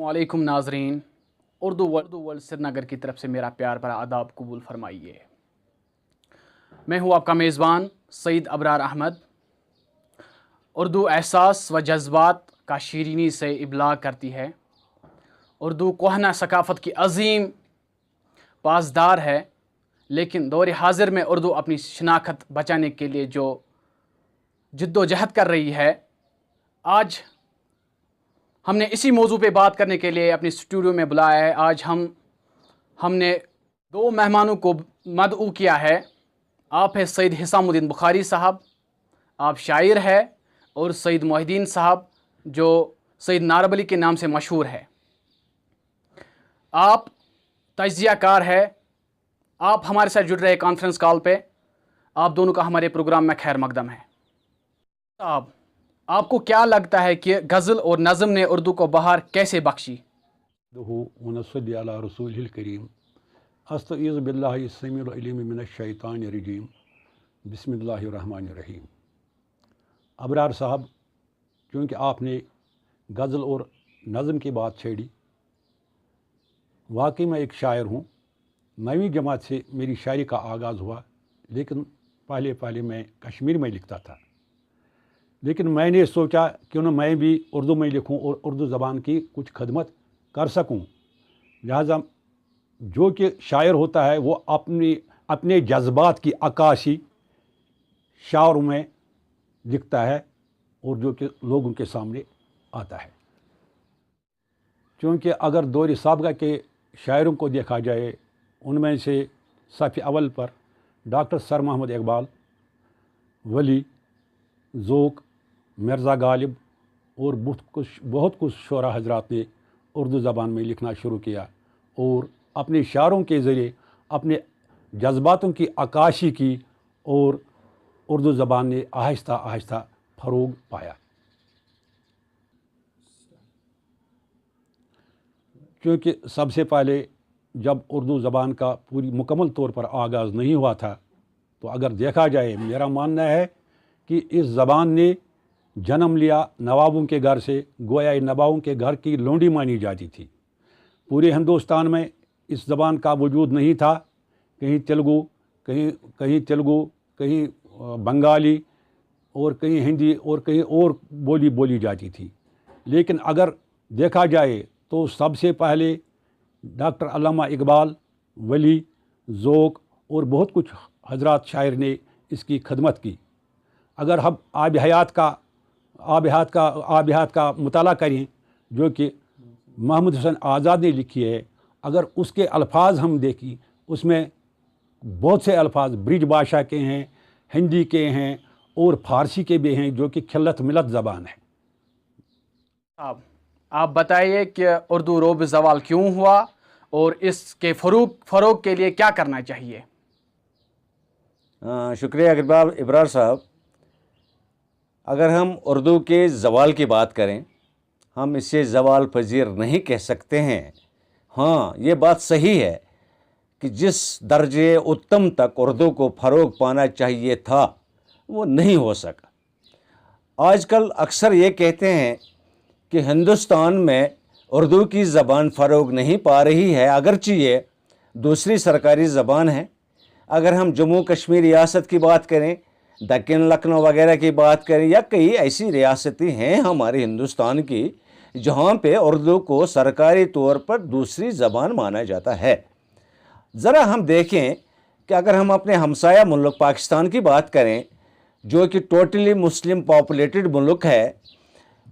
वालेकुम नाजरीन, उर्दू वर्ल्ड श्रीनगर की तरफ से मेरा प्यार भरा आदाब कबूल फरमाइए। मैं हूँ आपका मेज़बान सईद अबरार अहमद। उर्दू एहसास व जज्बात का शीरीनी से इबलाग करती है। उर्दू कोहना सकाफ़त की अजीम पासदार है, लेकिन दौर हाजिर में उर्दू अपनी शनाख्त बचाने के लिए जो जद्दोजहद कर रही है, आज हमने इसी मौजू पे बात करने के लिए अपने स्टूडियो में बुलाया है। आज हमने दो मेहमानों को मदऊ किया है। आप है सईद हिसामुद्दीन बुखारी साहब, आप शायर है, और सईद मोहिद्दीन साहब जो सईद नारबली के नाम से मशहूर है। आप तज्ज़ियाकार है। आप हमारे साथ जुड़ रहे कॉन्फ्रेंस कॉल पे। आप दोनों का हमारे प्रोग्राम में खैर मकदम है। आपको क्या लगता है कि गज़ल और नज़म ने उर्दू को बहार कैसे बख्शी? रसूल करीम अस्तईज़ बिल्लाहि अस्समीउल अलीम मिनश्शैतानिर रजीम बिस्मिल्लाहिर रहमानिर रहीम। अबरार साहब, क्योंकि आपने गज़ल और नज़म की बात छेड़ी, वाकई मैं एक शायर हूँ। 9वीं जमात से मेरी शायरी का आगाज़ हुआ, लेकिन पहले मैं कश्मीर में लिखता था। लेकिन मैंने सोचा क्यों न मैं भी उर्दू में लिखूं और उर्दू ज़बान की कुछ खदमत कर सकूं। लिहाजा जो कि शायर होता है वो अपने जज्बात की अक्कासी शायरों में लिखता है और जो कि लोगों के सामने आता है। क्योंकि अगर दौर साबका के शायरों को देखा जाए, उनमें से सफ़े अव्वल पर डॉक्टर सर मोहम्मद इकबाल, वली, ज़ोक, मिर्ज़ा गालिब और बहुत कुछ शोरा हजरात ने उर्दू ज़बान में लिखना शुरू किया और अपने शायरों के ज़रिए अपने जज्बातों की अक्कासी की और उर्दू ज़बान ने आहिस्ता आहिस्ता फ़रोग पाया। क्योंकि सबसे पहले जब उर्दू ज़बान का पूरी मुकम्मल तौर पर आगाज़ नहीं हुआ था, तो अगर देखा जाए, मेरा मानना है कि इस ज़बान ने जन्म लिया नवाबों के घर से, गोया नवाबों के घर की लोंडी मानी जाती थी। पूरे हिंदुस्तान में इस ज़बान का वजूद नहीं था। कहीं तेलुगु, कहीं बंगाली और कहीं हिंदी और कहीं और बोली जाती थी। लेकिन अगर देखा जाए तो सबसे पहले डॉक्टर अल्लामा इकबाल, वली, ज़ोक और बहुत कुछ हजरात शायर ने इसकी खदमत की। अगर हम आब हयात का मुताला करें, जो कि महमूद हुसैन आज़ाद ने लिखी है, अगर उसके अल्फाज हम देखें, उसमें बहुत से अल्फाज ब्रिज भाषा के हैं, हिंदी के हैं और फ़ारसी के भी हैं, जो कि खिलत मिलत ज़बान है। आप बताइए कि उर्दू रोब ज़वाल क्यों हुआ और इसके फ़रोग के लिए क्या करना चाहिए? शुक्रिया इब्रार साहब। अगर हम उर्दू के ज़वाल की बात करें, हम इसे ज़वाल पज़ीर नहीं कह सकते हैं। हाँ, ये बात सही है कि जिस दर्जे उत्तम तक उर्दू को फ़रोग पाना चाहिए था, वो नहीं हो सका। आजकल अक्सर ये कहते हैं कि हिंदुस्तान में उर्दू की ज़बान फ़रोग नहीं पा रही है, अगरचे ये दूसरी सरकारी ज़बान है। अगर हम जम्मू कश्मीर रियासत की बात करें, दक्कन लखनऊ वगैरह की बात करें, या कई ऐसी रियासतें हैं हमारे हिंदुस्तान की जहाँ पे उर्दू को सरकारी तौर पर दूसरी ज़बान माना जाता है। ज़रा हम देखें कि अगर हम अपने हमसाया मुल्क पाकिस्तान की बात करें, जो कि टोटली मुस्लिम पॉपुलेटेड मुल्क है,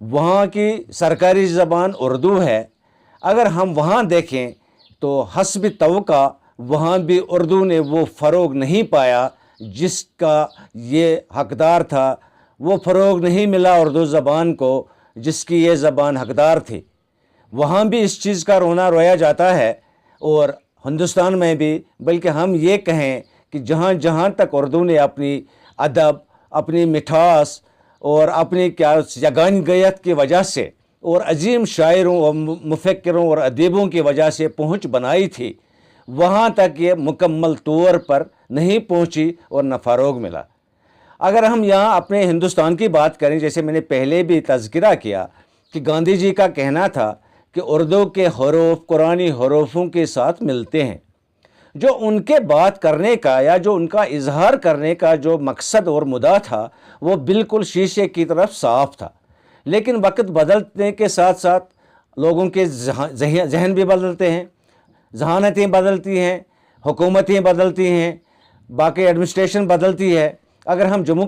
वहाँ की सरकारी ज़बान उर्दू है। अगर हम वहाँ देखें तो हस्ब तवक्का वहाँ भी उर्दू ने वो फ़रोग नहीं पाया जिसका ये हकदार था। वो फ़रोग नहीं मिला उर्दू ज़बान को जिसकी ये ज़बान हकदार थी। वहाँ भी इस चीज़ का रोना रोया जाता है और हिंदुस्तान में भी, बल्कि हम ये कहें कि जहाँ जहाँ तक उर्दू ने अपनी अदब, अपनी मिठास और अपनी यगानगयत की वजह से और अजीम शायरों और मुफक्किरों और अदीबों की वजह से पहुँच बनाई थी, वहाँ तक ये मुकम्मल तौर पर नहीं पहुँची और न फ़रोग मिला। अगर हम यहाँ अपने हिंदुस्तान की बात करें, जैसे मैंने पहले भी तज़किरा किया कि गांधी जी का कहना था کہ اردو کے حروف قرآنی حروفوں کے ساتھ ملتے ہیں. جو ان کے بات کرنے کا یا جو ان کا اظہار کرنے کا جو مقصد اور مدعا تھا وہ بالکل شیشے کی طرف صاف تھا. لیکن وقت بدلنے کے ساتھ ساتھ لوگوں کے ذہن بھی بدلتے ہیں، ذہانتیں بدلتی ہیں، حکومتیں بدلتی ہیں، باقی ایڈمنسٹریشن بدلتی ہے. اگر ہم جموں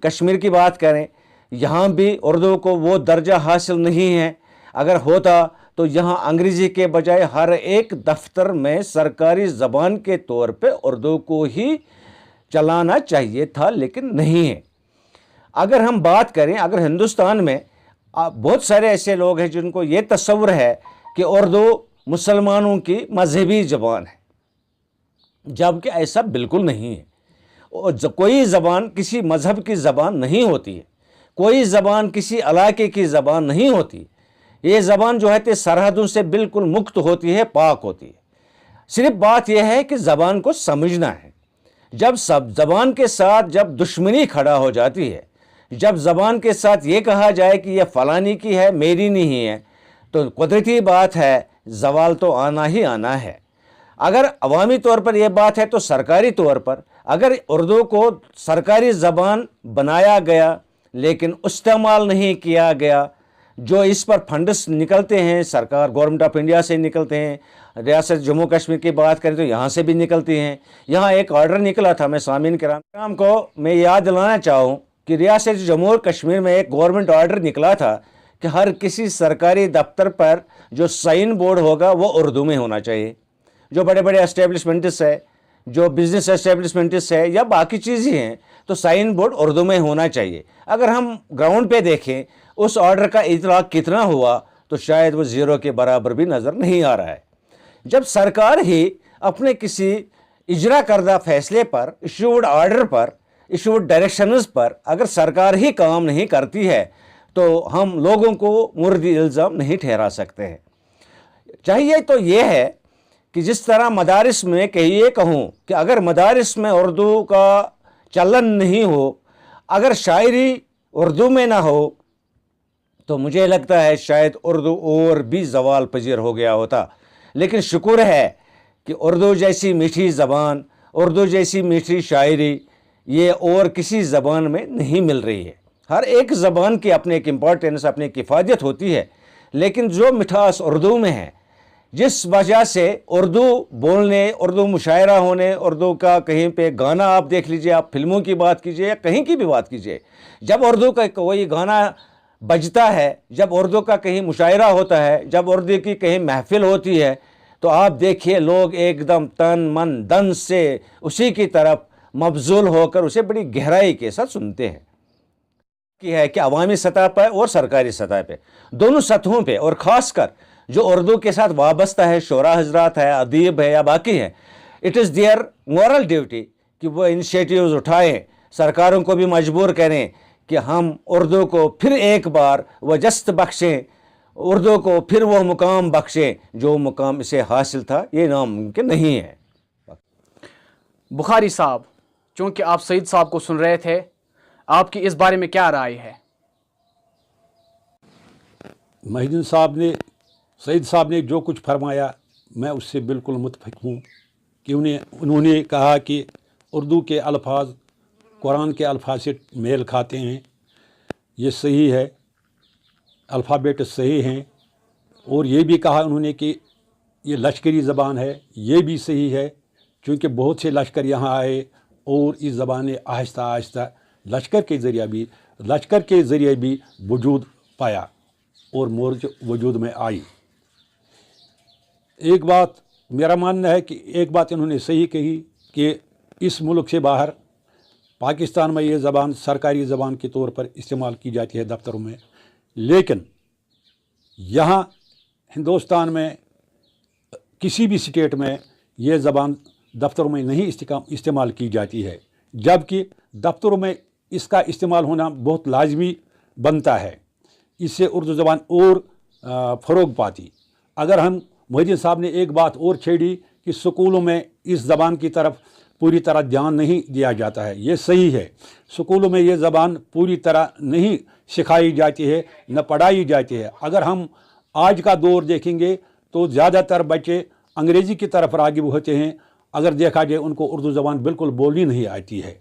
کشمیر کی بات کریں، یہاں بھی اردو کو وہ درجہ حاصل نہیں ہے. اگر ہوتا تو یہاں انگریزی کے بجائے ہر ایک دفتر میں سرکاری زبان کے طور پہ اردو کو ہی چلانا چاہیے تھا، لیکن نہیں ہے. اگر ہم بات کریں، اگر ہندوستان میں بہت سارے ایسے لوگ ہیں جن کو یہ تصور ہے کہ اردو مسلمانوں کی مذہبی زبان ہے، جبکہ ایسا بالکل نہیں ہے. کوئی زبان کسی مذہب کی زبان نہیں ہوتی ہے، کوئی زبان کسی علاقے کی زبان نہیں ہوتی. یہ زبان جو ہے سرحدوں سے بالکل مکت ہوتی ہے، پاک ہوتی ہے. صرف بات یہ ہے کہ زبان کو سمجھنا ہے. جب زبان کے ساتھ جب دشمنی کھڑا ہو جاتی ہے، جب زبان کے ساتھ یہ کہا جائے کہ یہ فلانی کی ہے میری نہیں ہے، تو قدرتی بات ہے زوال تو آنا ہی آنا ہے. اگر عوامی طور پر یہ بات ہے تو سرکاری طور پر اگر اردو کو سرکاری زبان بنایا گیا لیکن استعمال نہیں کیا گیا، جو اس پر فنڈس نکلتے ہیں سرکار گورنمنٹ آف انڈیا سے نکلتے ہیں، ریاست جموں کشمیر کی بات کریں تو یہاں سے بھی نکلتی ہیں. یہاں ایک آرڈر نکلا تھا، میں سامعین کرام کو میں یاد دلانا چاہوں کہ ریاست جموں کشمیر میں ایک گورنمنٹ آرڈر نکلا تھا کہ ہر کسی سرکاری دفتر پر جو سائن بورڈ ہوگا وہ اردو میں ہونا چاہیے. جو بڑے بڑے اسٹیبلشمنٹس ہے، جو بزنس اسٹیبلشمنٹس ہے یا باقی چیزیں ہیں، تو سائن بورڈ اردو میں ہونا چاہیے. اگر ہم گراؤنڈ پہ دیکھیں اس آرڈر کا اطلاق کتنا ہوا تو شاید وہ زیرو کے برابر بھی نظر نہیں آ رہا ہے. جب سرکار ہی اپنے کسی اجرا کردہ فیصلے پر، ایشوڈ آرڈر پر، ایشوڈ ڈائریکشنز پر اگر سرکار ہی کام نہیں کرتی ہے تو ہم لوگوں کو مردی الزام نہیں ٹھہرا سکتے ہیں. چاہیے تو یہ ہے کہ جس طرح مدارس میں کہ یہ کہوں کہ اگر مدارس میں اردو کا چلن نہیں ہو، اگر شاعری اردو میں نہ ہو، تو مجھے لگتا ہے شاید اردو اور بھی زوال پذیر ہو گیا ہوتا. لیکن شکر ہے کہ اردو جیسی میٹھی زبان، اردو جیسی میٹھی شاعری یہ اور کسی زبان میں نہیں مل رہی ہے. ہر ایک زبان کی اپنے ایک امپورٹنس، اپنی ایک افادیت ہوتی ہے، لیکن جو مٹھاس اردو میں ہے، جس وجہ سے اردو بولنے، اردو مشاعرہ ہونے، اردو کا کہیں پہ گانا آپ دیکھ لیجئے، آپ فلموں کی بات کیجئے یا کہیں کی بھی بات کیجئے، جب اردو کا کوئی گانا بجتا ہے، جب اردو کا کہیں مشاعرہ ہوتا ہے، جب اردو کی کہیں محفل ہوتی ہے، تو آپ دیکھیے لوگ ایک دم تن من دن سے اسی کی طرف مبذول ہو کر اسے بڑی گہرائی کے ساتھ سنتے ہیں. کی ہے کہ عوامی سطح پر اور سرکاری سطح پہ، دونوں سطحوں پہ، اور خاص کر جو اردو کے ساتھ وابستہ ہے، شعراء حضرات ہے، ادیب ہے یا باقی ہیں، it is there moral duty کہ وہ انیشیٹیوز اٹھائیں، سرکاروں کو بھی مجبور کریں کہ ہم اردو کو پھر ایک بار وجست بخشیں، اردو کو پھر وہ مقام بخشیں جو مقام اسے حاصل تھا. یہ ناممکن نہیں ہے. بخاری صاحب، چونکہ آپ سعید صاحب کو سن رہے تھے، آپ کی اس بارے میں کیا رائے ہے؟ محی الدین سعید صاحب نے جو کچھ فرمایا میں اس سے بالکل متفق ہوں کہ انہوں نے کہا کہ اردو کے الفاظ قرآن کے الفاظ سے میل کھاتے ہیں. یہ صحیح ہے، الفابیٹ صحیح ہیں. اور یہ بھی کہا انہوں نے کہ یہ لشکری زبان ہے. یہ بھی صحیح ہے، چونکہ بہت سے لشکر یہاں آئے اور اس زبان نے آہستہ آہستہ لشکر کے ذریعے بھی وجود پایا اور مورچ وجود میں آئی. ایک بات میرا ماننا ہے کہ ایک بات انہوں نے صحیح کہی کہ اس ملک سے باہر پاکستان میں یہ زبان سرکاری زبان کے طور پر استعمال کی جاتی ہے دفتروں میں، لیکن یہاں ہندوستان میں کسی بھی اسٹیٹ میں یہ زبان دفتروں میں نہیں استعمال کی جاتی ہے، جبکہ دفتروں میں اس کا استعمال ہونا بہت لازمی بنتا ہے. اس سے اردو زبان اور فروغ پاتی. اگر ہم محی الدین صاحب نے ایک بات اور چھیڑی کہ سکولوں میں اس زبان کی طرف پوری طرح دھیان نہیں دیا جاتا ہے. یہ صحیح ہے، سکولوں میں یہ زبان پوری طرح نہیں سکھائی جاتی ہے، نہ پڑھائی جاتی ہے. اگر ہم आज का दौर देखेंगे तो ज़्यादातर बच्चे अंग्रेज़ी की तरफ राग़िब होते हैं। अगर देखा जाए उनको उर्दू ज़बान बिल्कुल बोलनी नहीं आती है।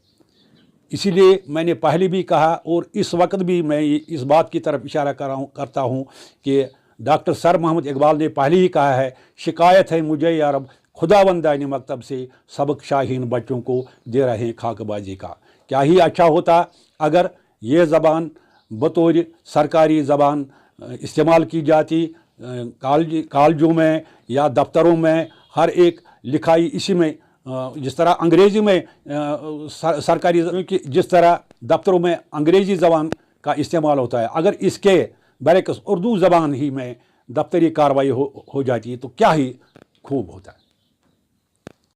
इसीलिए मैंने पहले भी कहा और इस वक्त भी मैं इस बात की तरफ इशारा करता हूँ कि डॉक्टर सर मोहम्मद इकबाल ने पहले ही कहा है, शिकायत है मुझे या रब खुदावंदानी मकतब से सबक शाहीन बच्चों को दे रहे हैं खाकबाजी का। क्या ही अच्छा होता अगर ये ज़बान बतौर सरकारी ज़बान इस्तेमाल की जाती, कॉलेजों में या दफ्तरों में हर एक लिखाई इसी में, जिस तरह अंग्रेज़ी में सरकारी जिस तरह दफ्तरों में अंग्रेज़ी ज़बान का इस्तेमाल होता है, अगर इसके बरक्स उर्दू ज़बान ही में दफ्तरी कार्रवाई हो जाती है तो क्या ही खूब होता है।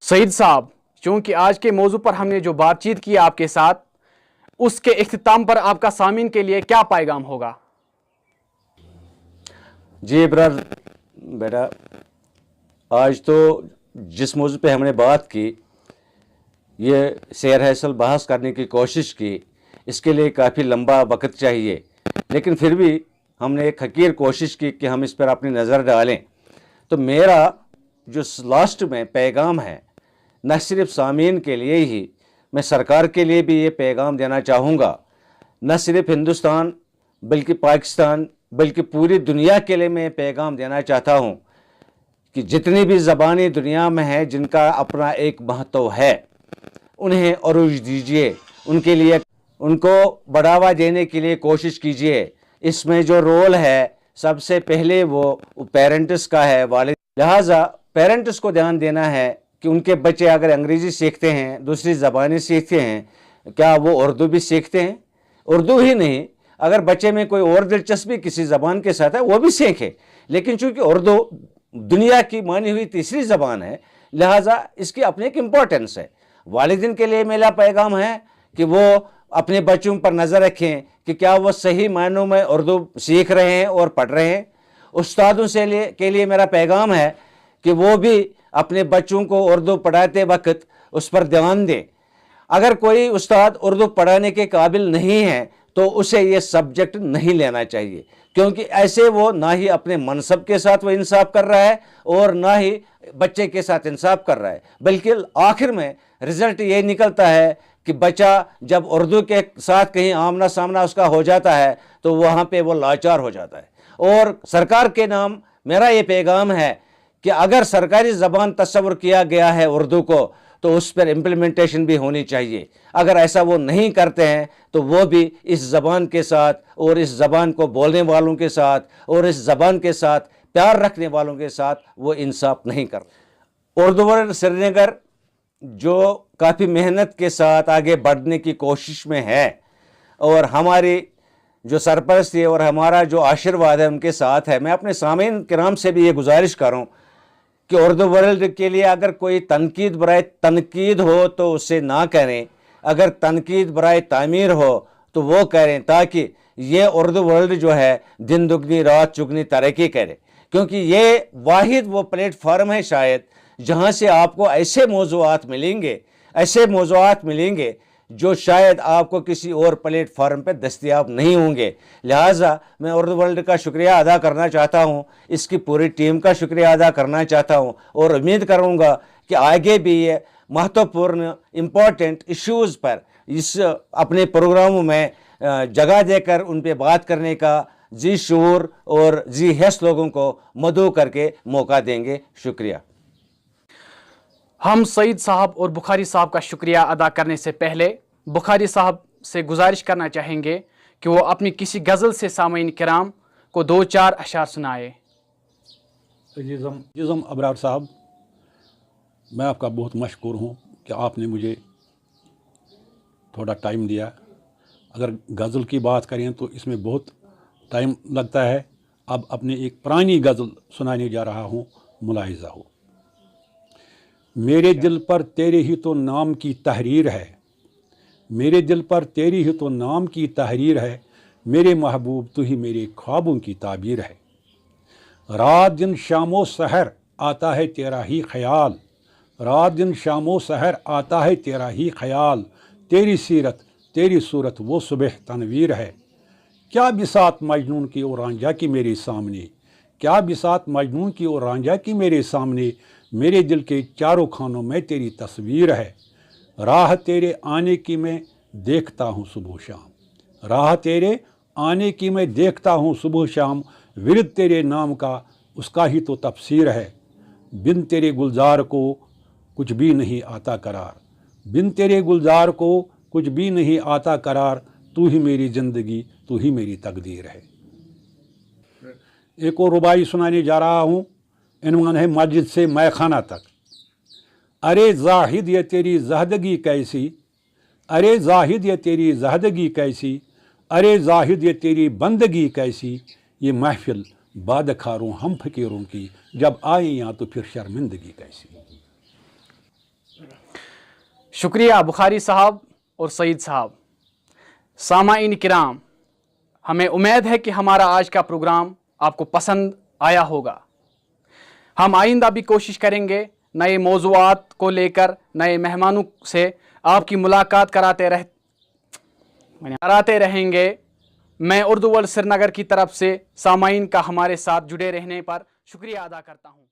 सईद साहब, चूँकि आज के मौजू पर हमने जो बातचीत की आपके साथ, उसके इख्तिताम पर आपका सामीन के लिए क्या पैगाम होगा? जी इब्रार बेटा, आज तो जिस मौजू पे हमने बात की, ये सैर हैसल बहस करने की कोशिश की, इसके लिए काफ़ी लंबा वक्त चाहिए, लेकिन फिर भी हमने एक हकीर कोशिश की कि हम इस पर अपनी नज़र डालें। तो मेरा जो लास्ट में पैगाम है, न सिर्फ सामीन के लिए ही, मैं सरकार के लिए भी ये पैगाम देना चाहूँगा। न सिर्फ हिंदुस्तान बल्कि पाकिस्तान बल्कि पूरी दुनिया के लिए मैं पैगाम देना चाहता हूँ कि जितनी भी ज़बानें दुनिया में हैं जिनका अपना एक महत्व है, उन्हें अरूज दीजिए, उनके लिए उनको बढ़ावा देने के लिए कोशिश कीजिए। इसमें जो रोल है सबसे पहले वो पेरेंट्स का है, वालिद। लिहाजा पेरेंट्स को ध्यान देना है कि उनके बच्चे अगर अंग्रेज़ी सीखते हैं, दूसरी ज़बानें सीखते हैं, क्या वो उर्दू भी सीखते हैं? उर्दू ही नहीं, अगर बच्चे में कोई और दिलचस्पी किसी ज़बान के साथ है वो भी सीखे, लेकिन चूँकि उर्दू दुनिया की मानी हुई तीसरी ज़बान है, लिहाजा इसकी अपनी एक इम्पोर्टेंस है। वालिदिन के लिए मेरा पैगाम है कि वो अपने बच्चों पर नज़र रखें कि क्या वो सही मायनों में उर्दू सीख रहे हैं और पढ़ रहे हैं। उस्तादों के लिए मेरा पैगाम है कि वो भी अपने बच्चों को उर्दू पढ़ाते वक्त उस पर ध्यान दें। अगर कोई उस्ताद उर्दू पढ़ाने के काबिल नहीं है तो उसे ये सब्जेक्ट नहीं लेना चाहिए, क्योंकि ऐसे वो ना ही अपने मनसब के साथ वो इंसाफ कर रहा है और ना ही बच्चे के साथ इंसाफ कर रहा है, बल्कि आखिर में रिज़ल्ट ये निकलता है कि बच्चा जब उर्दू के साथ कहीं आमना सामना उसका हो जाता है तो वहाँ पे वो लाचार हो जाता है। और सरकार के नाम मेरा ये पैगाम है कि अगर सरकारी ज़बान तस्वुर किया गया है उर्दू को, तो उस पर इम्प्लीमेंटेशन भी होनी चाहिए। अगर ऐसा वो नहीं करते हैं तो वो भी इस ज़बान के साथ और इस ज़बान को बोलने वालों के साथ और इस ज़बान के साथ प्यार रखने वालों के साथ वो इंसाफ नहीं कर। उर्दू वर्ल्ड श्रीनगर जो काफ़ी मेहनत के साथ आगे बढ़ने की कोशिश में है और हमारी जो सरपरस्ती है और हमारा जो आशीर्वाद है उनके साथ है, मैं अपने सामीन किराम से भी ये गुजारिश करूं कि उर्दू वर्ल्ड के लिए अगर कोई तनकीद बराए तनकीद हो तो उसे ना करें, अगर तनकीद बराए तामीर हो तो वो करें, ताकि ये उर्दू वर्ल्ड जो है दिन दुगनी रात चुगनी तरक्की करे। क्योंकि ये वाहिद वो प्लेटफार्म है शायद जहाँ से आपको ऐसे मौज़ूआत मिलेंगे जो शायद आपको किसी और प्लेटफार्म पर दस्तयाब नहीं होंगे। लिहाजा मैं उर्दू वर्ल्ड का शुक्रिया अदा करना चाहता हूँ, इसकी पूरी टीम का शुक्रिया अदा करना चाहता हूँ और उम्मीद करूँगा कि आगे भी ये महत्वपूर्ण इम्पॉर्टेंट इश्यूज़ पर इस अपने प्रोग्रामों में जगह देकर उन पर बात करने का जी शूर और जी हैस लोगों को मदऊ करके मौका देंगे। शुक्रिया। हम सईद साहब और बुखारी साहब का शुक्रिया अदा करने से पहले बुखारी साहब से गुजारिश करना चाहेंगे कि वो अपनी किसी गज़ल से सामीन किराम को 2-4 अशार सुनाए। अजीज़म अबरार साहब, मैं आपका बहुत मशकूर हूँ कि आपने मुझे थोड़ा टाइम दिया। अगर गज़ल की बात करें तो इसमें बहुत टाइम लगता है। अब अपनी एक पुरानी गज़ल सुनाने जा रहा हूँ, मुलाहिज़ा हो। मेरे दिल पर तेरे ही तो नाम की तहरीर है, मेरे दिल पर तेरी ही तो नाम की तहरीर है, मेरे महबूब तू ही मेरे ख्वाबों की ताबीर है। रात दिन शामो सहर आता है तेरा ही ख्याल, रात दिन शामो सहर आता है तेरा ही ख्याल, तेरी सीरत तेरी सूरत वो सुबह तनवीर है। क्या बिसात मजनून की और रांझा की मेरे सामने, کیا بساط مجنون کی اور رانجھا کی میرے سامنے، میرے دل کے چاروں خانوں میں تیری تصویر ہے۔ راہ تیرے آنے کی میں دیکھتا ہوں صبح و شام، راہ تیرے آنے کی میں دیکھتا ہوں صبح و شام، ورد تیرے نام کا اس کا ہی تو تفسیر ہے۔ بن تیرے گلزار کو کچھ بھی نہیں آتا قرار، بن تیرے گلزار کو کچھ بھی نہیں آتا قرار، تو ہی میری زندگی، تو ہی میری تقدیر ہے۔ ایک اور ربائی سنانے جا رہا ہوں، عنوان ہے مسجد سے مے خانہ تک۔ ارے زاہد یہ تیری زہدگی کیسی، ارے زاہد یہ تیری زہدگی کیسی، ارے زاہد یہ تیری بندگی کیسی، یہ محفل بادخاروں ہم فقیروں کی، جب آئیں یہاں تو پھر شرمندگی کیسی۔ شکریہ بخاری صاحب اور سعید صاحب۔ سامعین کرام، ہمیں امید ہے کہ ہمارا آج کا پروگرام آپ کو پسند آیا ہوگا۔ ہم آئندہ بھی کوشش کریں گے نئے موضوعات کو لے کر نئے مہمانوں سے آپ کی ملاقات کراتے رہیں گے۔ میں اردو ورلڈ سری نگر کی طرف سے سامعین کا ہمارے ساتھ جڑے رہنے پر شکریہ ادا کرتا ہوں۔